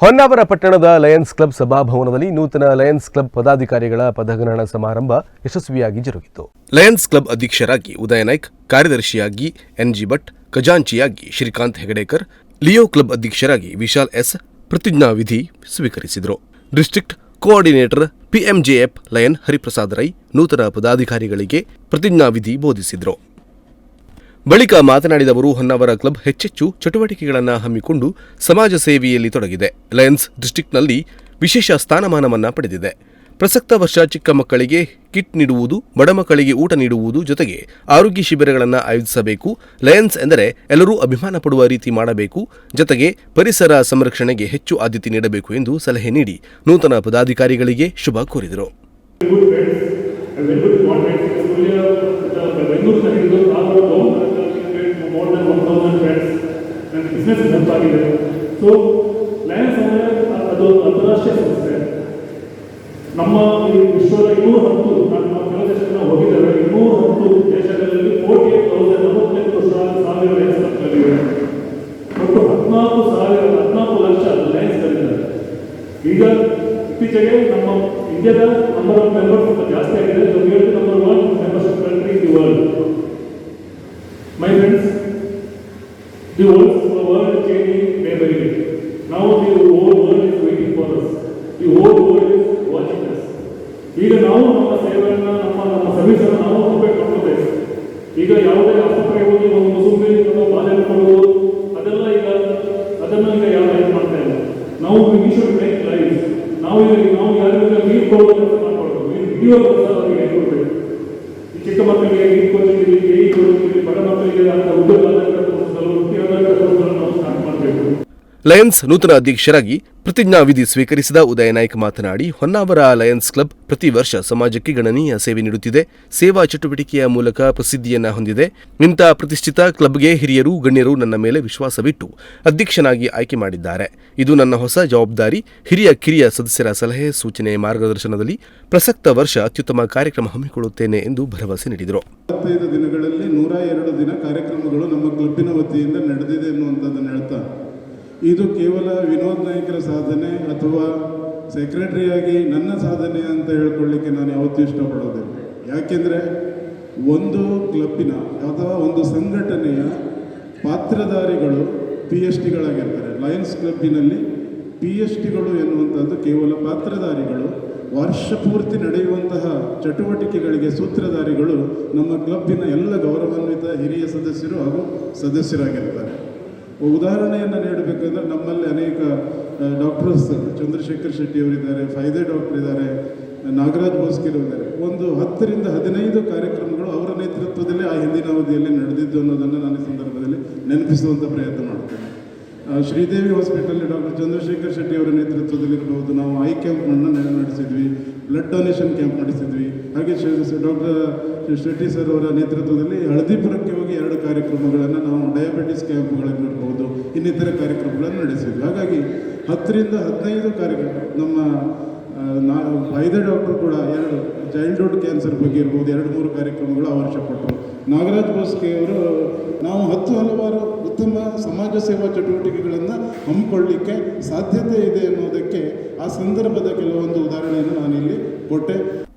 ಹೊನ್ನಾವರ ಪಟ್ಟಣದ Lions club ಸಭಾಭವನದಲ್ಲಿ ನೂತನ Lions club ಪದಾಧಿಕಾರಿಗಳ ಪದಗ್ರಹಣ ಸಮಾರಂಭ ಯಶಸ್ವಿಯಾಗಿ ಜರುಗಿತು. ಲಯನ್ಸ್ ಕ್ಲಬ್ ಅಧ್ಯಕ್ಷರಾಗಿ ಉದಯ ನಾಯ್ಕ್, ಕಾರ್ಯದರ್ಶಿಯಾಗಿ ಎನ್ಜಿ ಭಟ್, ಖಜಾಂಚಿಯಾಗಿ ಶ್ರೀಕಾಂತ್ ಹೆಗಡೇಕರ್, ಲಿಯೋ ಕ್ಲಬ್ ಅಧ್ಯಕ್ಷರಾಗಿ ವಿಶಾಲ್ ಎಸ್ ಪ್ರತಿಜ್ಞಾ ವಿಧಿ ಸ್ವೀಕರಿಸಿದರು. District coordinator PMJF Lion Hariprasad Rai ನೂತನ ಪದಾಧಿಕಾರಿಗಳಿಗೆ ಪ್ರತಿಜ್ಞಾ ವಿಧಿ ಬೋಧಿಸಿದರು. ಬಳಿಕ ಮಾತನಾಡಿದ ಅವರು, ಹೊನ್ನಾವರ ಕ್ಲಬ್ ಹೆಚ್ಚೆಚ್ಚು ಚಟುವಟಿಕೆಗಳನ್ನು ಹಮ್ಮಿಕೊಂಡು ಸಮಾಜ ಸೇವೆಯಲ್ಲಿ ತೊಡಗಿದೆ. ಲಯನ್ಸ್ ಡಿಸ್ಟ್ರಿಕ್ಟ್ನಲ್ಲಿ ವಿಶೇಷ ಸ್ಥಾನಮಾನವನ್ನು ಪಡೆದಿದೆ. ಪ್ರಸಕ್ತ ವರ್ಷ ಚಿಕ್ಕ ಮಕ್ಕಳಿಗೆ ಕಿಟ್ ನೀಡುವುದು, ಬಡ ಮಕ್ಕಳಿಗೆ ಊಟ ನೀಡುವುದು ಜೊತೆಗೆ ಆರೋಗ್ಯ ಶಿಬಿರಗಳನ್ನು ಆಯೋಜಿಸಬೇಕು. ಲಯನ್ಸ್ ಎಂದರೆ ಎಲ್ಲರೂ ಅಭಿಮಾನ ಪಡುವ ರೀತಿ ಮಾಡಬೇಕು. ಜೊತೆಗೆ ಪರಿಸರ ಸಂರಕ್ಷಣೆಗೆ ಹೆಚ್ಚು ಆದ್ಯತೆ ನೀಡಬೇಕು ಎಂದು ಸಲಹೆ ನೀಡಿ ನೂತನ ಪದಾಧಿಕಾರಿಗಳಿಗೆ ಶುಭ ಕೋರಿದರು. ಸೊ ಲಯನ್ಸ್ ಅಂದರೆ ಅದು ಅಂತಾರಾಷ್ಟ್ರೀಯ ಸಂಸ್ಥೆ. ನಮ್ಮ ಈ ವಿಶ್ವದ 210 ನಾವು ಕೆಲವು ದೇಶಗಳನ್ನ ಹೋಗಿದ್ದೇವೆ. 210 ದೇಶಗಳಲ್ಲಿ 48,000 ಲಯನ್ಸ್ ಕ್ಲಬ್ಗಳಿವೆ. ಒಟ್ಟು 14 ಲಕ್ಷ ಲಯನ್ಸ್ಗಳಿದ್ದಾರೆ. ಈಗ ಇತ್ತೀಚೆಗೆ ನಮ್ಮ ಇಂಡಿಯಾದ ನಂಬರ್ ಆಫ್ ಮೆಂಬರ್ಸ್ ಸ್ವಲ್ಪ ಜಾಸ್ತಿ ಆಗಿದೆ. So we are the number 1 membership country in the world. My friends, the world is changing day by day. Now the whole world is waiting for us. The whole world is watching us. ಈಗ ನಾವು ನಮ್ಮ ಸೇವೆಯನ್ನು ನಮ್ಮ ಸರ್ವಿಸನ್ನು ನಾವು complete ಮಾಡ್ಕೋಬೇಕು. ಈಗ ಯಾವುದೇ ಆಸ್ಪತ್ರೆಗೆ ಹೋಗಿ ಒಂದು ಮುಸುಂಬಿ ಬಾಧೆ ಕೊಡುವುದು ಅದೆಲ್ಲ ಈಗ ಯಾರು ಲೈಫ್ ಮಾಡ್ತಾ ಇಲ್ಲ. ನಾವು ವಿ ಶುಡ್ ಮೇಕ್ ಲೈಫ್. ನಾವು ಯಾರಿಗೂ ನೀರು ಕೊಡುವುದನ್ನು ಮಾಡ್ಕೊಳ್ಬೇಕು. ಹಿಡಿಯೋ ಕೆಲಸ ಅವರಿಗೆ ಹೇಳ್ಕೊಡ್ಬೇಕು. ಈ ಚಿಕ್ಕ ಮಕ್ಕಳಿಗೆ ನೀರು ಕೊಡ್ತೀವಿ, ಕೈ ಕೊಡ್ತೀವಿ, ಬಡ ಮಕ್ಕಳಿಗೆ ಅಂತ ಉದ್ಯೋಗ ಲಯನ್ಸ್ ನೂತನ ಅಧ್ಯಕ್ಷರಾಗಿ ಪ್ರತಿಜ್ಞಾ ವಿಧಿ ಸ್ವೀಕರಿಸಿದ ಉದಯ ನಾಯ್ಕ್ ಮಾತನಾಡಿ, ಹೊನ್ನಾವರ ಲಯನ್ಸ್ ಕ್ಲಬ್ ಪ್ರತಿ ವರ್ಷ ಸಮಾಜಕ್ಕೆ ಗಣನೀಯ ಸೇವೆ ನೀಡುತ್ತಿದೆ. ಸೇವಾ ಚಟುವಟಿಕೆಯ ಮೂಲಕ ಪ್ರಸಿದ್ಧಿಯನ್ನ ಹೊಂದಿದೆ. ಇಂಥ ಪ್ರತಿಷ್ಠಿತ ಕ್ಲಬ್ಗೆ ಹಿರಿಯರು ಗಣ್ಯರು ನನ್ನ ಮೇಲೆ ವಿಶ್ವಾಸವಿಟ್ಟು ಅಧ್ಯಕ್ಷನಾಗಿ ಆಯ್ಕೆ ಮಾಡಿದ್ದಾರೆ. ಇದು ನನ್ನ ಹೊಸ ಜವಾಬ್ದಾರಿ. ಕಿರಿಯ ಸದಸ್ಯರ ಸಲಹೆ, ಸೂಚನೆ, ಮಾರ್ಗದರ್ಶನದಲ್ಲಿ ಪ್ರಸಕ್ತ ವರ್ಷ ಅತ್ಯುತ್ತಮ ಕಾರ್ಯಕ್ರಮ ಹಮ್ಮಿಕೊಳ್ಳುತ್ತೇನೆ ಎಂದು ಭರವಸೆ ನೀಡಿದರು. 25 ದಿನಗಳಲ್ಲಿ 102 ದಿನ ಕಾರ್ಯಕ್ರಮಗಳು ನಮ್ಮ ಕ್ಲಬ್ಬಿನ ವತಿಯಿಂದ ನಡೆದಿದೆ ಎನ್ನುವಂಥದ್ದನ್ನು ಹೇಳ್ತಾ, ಇದು ಕೇವಲ ವಿನೋದ್ ನಾಯ್ಕರ ಸಾಧನೆ ಅಥವಾ ಸೆಕ್ರೆಟರಿಯಾಗಿ ನನ್ನ ಸಾಧನೆ ಅಂತ ಹೇಳ್ಕೊಳ್ಳಿಕ್ಕೆ ನಾನು ಯಾವತ್ತೂ ಇಷ್ಟಪಡೋದಿಲ್ಲ. ಯಾಕೆಂದರೆ ಒಂದು ಕ್ಲಬ್ಬಿನ ಅಥವಾ ಒಂದು ಸಂಘಟನೆಯ ಪಾತ್ರಧಾರಿಗಳು PSTಗಳಾಗಿರ್ತಾರೆ. ಲಯನ್ಸ್ ಕ್ಲಬ್ಬಿನಲ್ಲಿ PSTಗಳು ಎನ್ನುವಂಥದ್ದು ಕೇವಲ ಪಾತ್ರಧಾರಿಗಳು. ವರ್ಷ ಪೂರ್ತಿ ನಡೆಯುವಂತಹ ಚಟುವಟಿಕೆಗಳಿಗೆ ಸೂತ್ರಧಾರಿಗಳು ನಮ್ಮ ಕ್ಲಬ್ಬಿನ ಎಲ್ಲ ಗೌರವಾನ್ವಿತ ಹಿರಿಯ ಸದಸ್ಯರು ಹಾಗೂ ಸದಸ್ಯರಾಗಿರ್ತಾರೆ. ಉದಾಹರಣೆಯನ್ನು ನೀಡಬೇಕಂದ್ರೆ ನಮ್ಮಲ್ಲಿ ಅನೇಕ ಡಾಕ್ಟರ್ಸ್, ಚಂದ್ರಶೇಖರ್ ಶೆಟ್ಟಿ ಅವರಿದ್ದಾರೆ, ಫೈದೆ ಡಾಕ್ಟರ್ ಇದ್ದಾರೆ, ನಾಗರಾಜ್ ಬೋಸ್ಕಿರ್ ಇದ್ದಾರೆ. ಒಂದು 10 ರಿಂದ 15 ಕಾರ್ಯಕ್ರಮಗಳು ಅವರ ನೇತೃತ್ವದಲ್ಲಿ ಆ ಹಿಂದಿನ ಅವಧಿಯಲ್ಲಿ ನಡೆದಿದ್ದು ಅನ್ನೋದನ್ನು ನಾನು ಈ ಸಂದರ್ಭದಲ್ಲಿ ನೆನಪಿಸುವಂಥ ಪ್ರಯತ್ನ ಮಾಡ್ತೇನೆ. ಶ್ರೀದೇವಿ ಹಾಸ್ಪಿಟಲ್ ಡಾಕ್ಟರ್ ಚಂದ್ರಶೇಖರ್ ಶೆಟ್ಟಿ ಅವರ ನೇತೃತ್ವದಲ್ಲಿರ್ಬೋದು, ನಾವು ಐ ಕ್ಯಾಂಪ್ನ ನಡೆಸಿದ್ವಿ, ಬ್ಲಡ್ ಡೊನೇಷನ್ ಕ್ಯಾಂಪ್ ನಡೆಸಿದ್ವಿ. ಹಾಗೆ ಡಾಕ್ಟರ್ ಶೆಟ್ಟಿ ಸರ್ ಅವರ ನೇತೃತ್ವದಲ್ಲಿ ಹಳದಿಪುರಕ್ಕೆ ಹೋಗಿ 2 ಕಾರ್ಯಕ್ರಮಗಳನ್ನು ನಾವು ಡಯಾಬಿಟಿಸ್ ಕ್ಯಾಂಪ್ಗಳನ್ನು ಇರ್ಬೋದು, ಇನ್ನಿತರ ಕಾರ್ಯಕ್ರಮಗಳನ್ನು ನಡೆಸಿದ್ವಿ. ಹಾಗಾಗಿ 10 ರಿಂದ 15 ಕಾರ್ಯಕ್ರಮ. ನಮ್ಮ ಫೈದೆ ಡಾಕ್ಟರ್ ಕೂಡ 2 ಚೈಲ್ಡ್ಹುಡ್ ಕ್ಯಾನ್ಸರ್ ಬಗ್ಗೆ ಇರ್ಬೋದು 2-3 ಕಾರ್ಯಕ್ರಮಗಳು ಆ ವರ್ಷ ಕೊಟ್ಟರು. ನಾಗರಾಜ್ ಬೋಸ್ಕೆ ಅವರು ನಾವು ಹಲವಾರು ಉತ್ತಮ ಸಮಾಜ ಸೇವಾ ಚಟುವಟಿಕೆಗಳನ್ನು ಹಮ್ಮಿಕೊಳ್ಳಲಿಕ್ಕೆ ಸಾಧ್ಯತೆ ಇದೆ ಅನ್ನೋದಕ್ಕೆ ಆ ಸಂದರ್ಭದ ಕೆಲವೊಂದು ಉದಾಹರಣೆಯನ್ನು ನಾನಿಲ್ಲಿ ಕೊಟ್ಟೆ.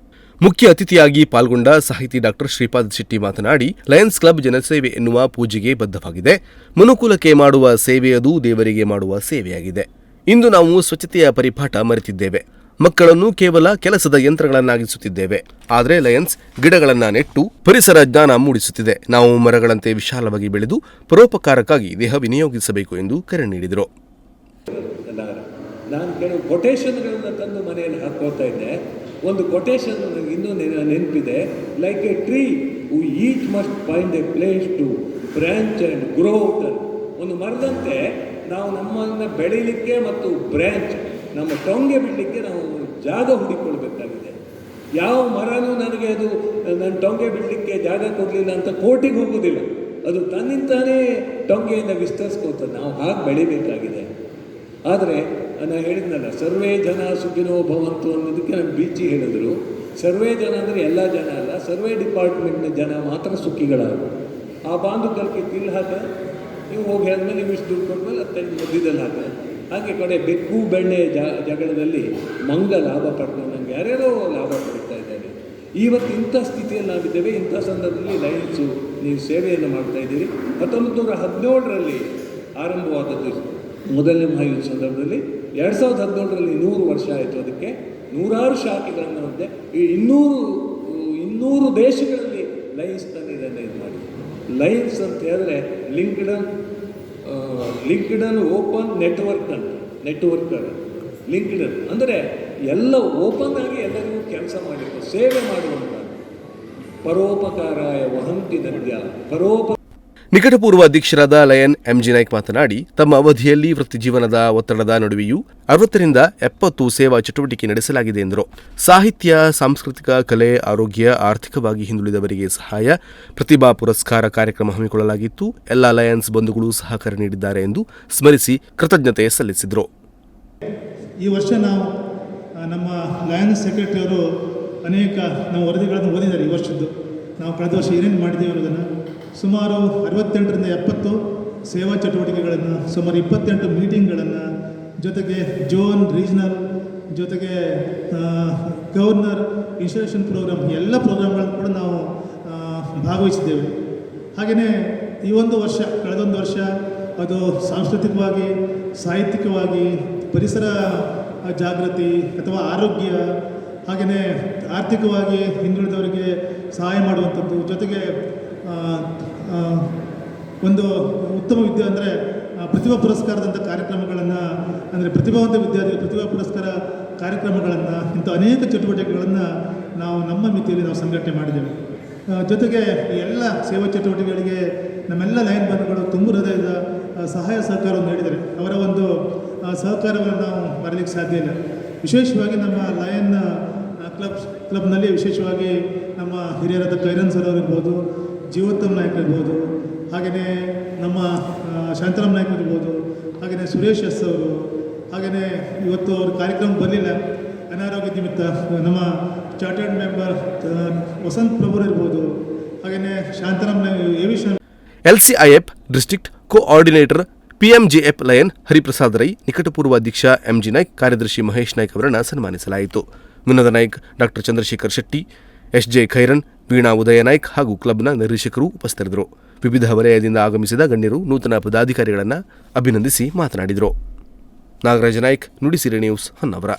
ಮುಖ್ಯ ಅತಿಥಿಯಾಗಿ ಪಾಲ್ಗೊಂಡ ಸಾಹಿತಿ ಡಾಕ್ಟರ್ ಶ್ರೀಪಾದ್ ಶೆಟ್ಟಿ ಮಾತನಾಡಿ, ಲಯನ್ಸ್ ಕ್ಲಬ್ ಜನಸೇವೆ ಎನ್ನುವ ಪೂಜೆಗೆ ಬದ್ಧವಾಗಿದೆ. ಮನುಕುಲಕ್ಕೆ ಮಾಡುವ ಸೇವೆಯದು ದೇವರಿಗೆ ಮಾಡುವ ಸೇವೆಯಾಗಿದೆ. ಇಂದು ನಾವು ಸ್ವಚ್ಛತೆಯ ಪರಿಪಾಠ ಮರೆತಿದ್ದೇವೆ. ಮಕ್ಕಳನ್ನು ಕೇವಲ ಕೆಲಸದ ಯಂತ್ರಗಳನ್ನಾಗಿಸುತ್ತಿದ್ದೇವೆ. ಆದರೆ ಲಯನ್ಸ್ ಗಿಡಗಳನ್ನು ನೆಟ್ಟು ಪರಿಸರ ಜ್ಞಾನ ಮೂಡಿಸುತ್ತಿದೆ. ನಾವು ಮರಗಳಂತೆ ವಿಶಾಲವಾಗಿ ಬೆಳೆದು ಪರೋಪಕಾರಕ್ಕಾಗಿ ದೇಹ ವಿನಿಯೋಗಿಸಬೇಕು ಎಂದು ಕರೆ ನೀಡಿದರು. ನಾನು ಕೆಲವು ಕೊಟೇಶನ್ಗಳನ್ನು ತಂದು ಮನೆಯಲ್ಲಿ ಹಾಕೋತಾ ಇದ್ದೆ. ಒಂದು ಕೊಟೇಶನ್ ನನಗೆ ಇನ್ನೂ ನೆನಪಿದೆ. Like a tree who each must find a place to branch and grow. ಒಂದು ಮರದಂತೆ ನಾವು ನಮ್ಮನ್ನು ಬೆಳೀಲಿಕ್ಕೆ ಮತ್ತು ಬ್ರ್ಯಾಂಚ್ ನಮ್ಮ ಟೊಂಗೆ ಬಿಡಲಿಕ್ಕೆ ನಾವು ಜಾಗ ಹುಡುಕೊಳ್ಬೇಕಾಗಿದೆ. ಯಾವ ಮರನೂ ನನಗೆ ಅದು ನನ್ನ ಟೊಂಗೆ ಬಿಡಲಿಕ್ಕೆ ಜಾಗ ಕೊಡಲಿಲ್ಲ ಅಂತ ಕೋರ್ಟಿಗೆ ಹೋಗೋದಿಲ್ಲ. ಅದು ತನ್ನಿಂತಾನೇ ಟೊಂಗೆಯನ್ನು ವಿಸ್ತರಿಸ್ಕೋತದೆ. ನಾವು ಹಾಗೆ ಬೆಳಿಬೇಕಾಗಿದೆ. ಆದರೆ ನಾನು ಹೇಳಿದ್ನಲ್ಲ, ಸರ್ವೇ ಜನ ಸುಖಿನೋ ಭವಂತು ಅನ್ನೋದಕ್ಕೆ ನಾನು ಬೀಚಿ ಹೇಳಿದ್ರು. ಸರ್ವೇ ಜನ ಅಂದರೆ ಎಲ್ಲ ಜನ ಅಲ್ಲ, ಸರ್ವೇ ಡಿಪಾರ್ಟ್ಮೆಂಟ್ನ ಜನ ಮಾತ್ರ ಸುಖಿಗಳಾಗು. ಆ ಬಾಂಧು ಕಲ್ಕಿ ತಿಲ್ ಹಾಕ, ನೀವು ಹೋಗಿ ಹೇಳಿದ್ಮೇಲೆ ನೀವು ಇಷ್ಟು ದುಡ್ಡು ಕೊಟ್ಮೇಲೆ 15 ಮಧ್ಯದಲ್ಲಿ ಹಾಕ. ಹಾಗೆ ಕಡೆ ಬೆಕ್ಕು ಬೆಣ್ಣೆ ಜಗಳದಲ್ಲಿ ಮಂಗ ಲಾಭ ಪಡ್ಕೊಂಡಂಗೆ ಯಾರ್ಯಾರೋ ಲಾಭ ಪಡಿತಾ ಇದ್ದಾರೆ. ಇವತ್ತು ಇಂಥ ಸ್ಥಿತಿಯಲ್ಲಿ ನಾವಿದ್ದೇವೆ. ಇಂಥ ಸಂದರ್ಭದಲ್ಲಿ ಲಯನ್ಸು ನೀವು ಸೇವೆಯನ್ನು ಮಾಡ್ತಾ ಇದ್ದೀರಿ. 1917ರಲ್ಲಿ ಆರಂಭವಾದದ್ದು ಮೊದಲನೇ ಮಹಾಯುದ್ಧ ಸಂದರ್ಭದಲ್ಲಿ. 2017ರಲ್ಲಿ 100 ವರ್ಷ ಆಯಿತು. ಅದಕ್ಕೆ 100 ಶಾಖೆಗಳನ್ನು ಹೊಂದೆ. ಈ 200 ದೇಶಗಳಲ್ಲಿ ಲಯನ್ಸ್ ತಾನೇ ಇದನ್ನು ಇದು ಮಾಡಿ. ಲಯನ್ಸ್ ಅಂತ ಹೇಳಿದ್ರೆ ಲಿಂಕ್ಡನ್ ಓಪನ್ ನೆಟ್ವರ್ಕರ್. ಲಿಂಕ್ಡನ್ ಅಂದರೆ ಎಲ್ಲ ಓಪನ್ ಆಗಿ ಎಲ್ಲರಿಗೂ ಕೆಲಸ ಮಾಡಿದ್ರು, ಸೇವೆ ಮಾಡುವಂಥ ಪರೋಪಕಾರಾಯ ವಹಂತಿ ನದ್ಯ ನಿಕಟಪೂರ್ವ ಅಧ್ಯಕ್ಷರಾದ ಲಯನ್ ಎಂಜಿ ನಾಯ್ಕ್ ಮಾತನಾಡಿ, ತಮ್ಮ ಅವಧಿಯಲ್ಲಿ ವೃತ್ತಿಜೀವನದ ಒತ್ತಡದ ನಡುವೆಯೂ 60ರಿಂದ 70 ಸೇವಾ ಚಟುವಟಿಕೆ ನಡೆಸಲಾಗಿದೆ ಎಂದರು. ಸಾಹಿತ್ಯ, ಸಾಂಸ್ಕೃತಿಕ, ಕಲೆ, ಆರೋಗ್ಯ, ಆರ್ಥಿಕವಾಗಿ ಹಿಂದುಳಿದವರಿಗೆ ಸಹಾಯ, ಪ್ರತಿಭಾ ಪುರಸ್ಕಾರ ಕಾರ್ಯಕ್ರಮ ಹಮ್ಮಿಕೊಳ್ಳಲಾಗಿತ್ತು. ಎಲ್ಲ ಲಯನ್ಸ್ ಬಂಧುಗಳು ಸಹಕಾರ ನೀಡಿದ್ದಾರೆ ಎಂದು ಸ್ಮರಿಸಿ ಕೃತಜ್ಞತೆ ಸಲ್ಲಿಸಿದರು. ಈ ವರ್ಷ ನಾವು ನಮ್ಮ ಲಯನ್ಸ್ ಸೆಕ್ರೆಟರಿಯವರು ಅನೇಕ ನಾವು ವರದಿಗಳನ್ನು ಓದಿದ್ದಾರೆ. ಈ ವರ್ಷದ್ದು ನಾವು ಕಳೆದ ವರ್ಷ ಏನೇನು ಮಾಡಿದ್ದೀವಿ ಅನ್ನೋದನ್ನು ಸುಮಾರು 68ರಿಂದ 70 ಸೇವಾ ಚಟುವಟಿಕೆಗಳನ್ನು, ಸುಮಾರು 28 ಮೀಟಿಂಗ್ಗಳನ್ನು, ಜೊತೆಗೆ ಝೋನ್, ರೀಜನಲ್, ಜೊತೆಗೆ ಗವರ್ನರ್ ಇನ್ಸ್ಟಿಟ್ಯೂಷನ್ ಪ್ರೋಗ್ರಾಮ್, ಎಲ್ಲ ಪ್ರೋಗ್ರಾಮ್ಗಳನ್ನು ಕೂಡ ನಾವು ಭಾಗವಹಿಸಿದ್ದೇವೆ. ಹಾಗೆಯೇ ಈ ಒಂದು ವರ್ಷ, ಕಳೆದೊಂದು ವರ್ಷ ಅದು ಸಾಂಸ್ಕೃತಿಕವಾಗಿ, ಸಾಹಿತ್ಯಿಕವಾಗಿ, ಪರಿಸರ ಜಾಗೃತಿ ಅಥವಾ ಆರೋಗ್ಯ, ಹಾಗೆಯೇ ಆರ್ಥಿಕವಾಗಿ ಹಿಂದುಳಿದವರಿಗೆ ಸಹಾಯ ಮಾಡುವಂಥದ್ದು, ಜೊತೆಗೆ ಒಂದು ಉತ್ತಮ ವಿದ್ಯೆ ಅಂದರೆ ಪ್ರತಿಭಾ ಪುರಸ್ಕಾರದಂಥ ಕಾರ್ಯಕ್ರಮಗಳನ್ನು, ಅಂದರೆ ಪ್ರತಿಭಾವಂತ ವಿದ್ಯಾರ್ಥಿಗಳ ಪ್ರತಿಭಾ ಪುರಸ್ಕಾರ ಕಾರ್ಯಕ್ರಮಗಳನ್ನು, ಇಂಥ ಅನೇಕ ಚಟುವಟಿಕೆಗಳನ್ನು ನಾವು ನಮ್ಮ ಮಿತಿಯಲ್ಲಿ ನಾವು ಸಂಘಟನೆ ಮಾಡಿದ್ದೇವೆ. ಜೊತೆಗೆ ಎಲ್ಲ ಸೇವಾ ಚಟುವಟಿಕೆಗಳಿಗೆ ನಮ್ಮೆಲ್ಲ ಲಯನ್ ಬಂಧುಗಳು ತುಂಬ ಹೃದಯದ ಸಹಾಯ ಸಹಕಾರವನ್ನು ನೀಡಿದ್ದಾರೆ. ಅವರ ಒಂದು ಸಹಕಾರವನ್ನು ನಾವು ಮರೆಯಲಿಕ್ಕೆ ಸಾಧ್ಯ ಇಲ್ಲ. ವಿಶೇಷವಾಗಿ ನಮ್ಮ ಲಯನ್ ಕ್ಲಬ್ನಲ್ಲಿ ವಿಶೇಷವಾಗಿ ನಮ್ಮ ಹಿರಿಯರಾದ ಕೈರನ್ ಸರ್ ಅವರಿರ್ಬೋದು, ಜೀವೋತ್ತಮ್ ನಾಯ್ಕ ಇರ್ಬೋದು, ಹಾಗೆಯೇ ನಮ್ಮ ಶಾಂತರಾಮ್ ನಾಯ್ಕ ಇರ್ಬೋದು, ಹಾಗೆಯೇ ಸುರೇಶ್ ಎಸ್ ಅವರು, ಹಾಗೆಯೇ ಇವತ್ತು ಅವ್ರ ಕಾರ್ಯಕ್ರಮ ಬರಲಿಲ್ಲ ಅನಾರೋಗ್ಯ ನಿಮಿತ್ತ, ನಮ್ಮ ಚಾರ್ಟರ್ಡ್ ಮೆಂಬರ್ ವಸಂತ್ ಪ್ರಭುರ್ ಇರ್ಬೋದು, ಹಾಗೆಯೇ Shantaram LCIF district coordinator PMGF Lion Hariprasad Rai, ನಿಕಟಪೂರ್ವ ಅಧ್ಯಕ್ಷ ಎಂಜಿ ನಾಯ್ಕ್, ಕಾರ್ಯದರ್ಶಿ ಮಹೇಶ್ ನಾಯ್ಕ್ ಅವರನ್ನು ಸನ್ಮಾನಿಸಲಾಯಿತು. ಮುನ್ನದ ನಾಯ್ಕ್, ಡಾಕ್ಟರ್ ಚಂದ್ರಶೇಖರ್ ಶೆಟ್ಟಿ, ಎಸ್ಜೆ ಖೈರನ್, ವೀಣಾ ಉದಯ ನಾಯ್ಕ್ ಹಾಗೂ ಕ್ಲಬ್ನ ನಿರ್ದೇಶಕರು ಉಪಸ್ಥಿತರಿದ್ದರು. ವಿವಿಧ ವಲಯದಿಂದ ಆಗಮಿಸಿದ ಗಣ್ಯರು ನೂತನ ಪದಾಧಿಕಾರಿಗಳನ್ನು ಅಭಿನಂದಿಸಿ ಮಾತನಾಡಿದರು. ನಾಗರಾಜ ನಾಯ್ಕ್, ನುಡಿಸಿರಿ ನ್ಯೂಸ್, ಹೊನ್ನಾವರ.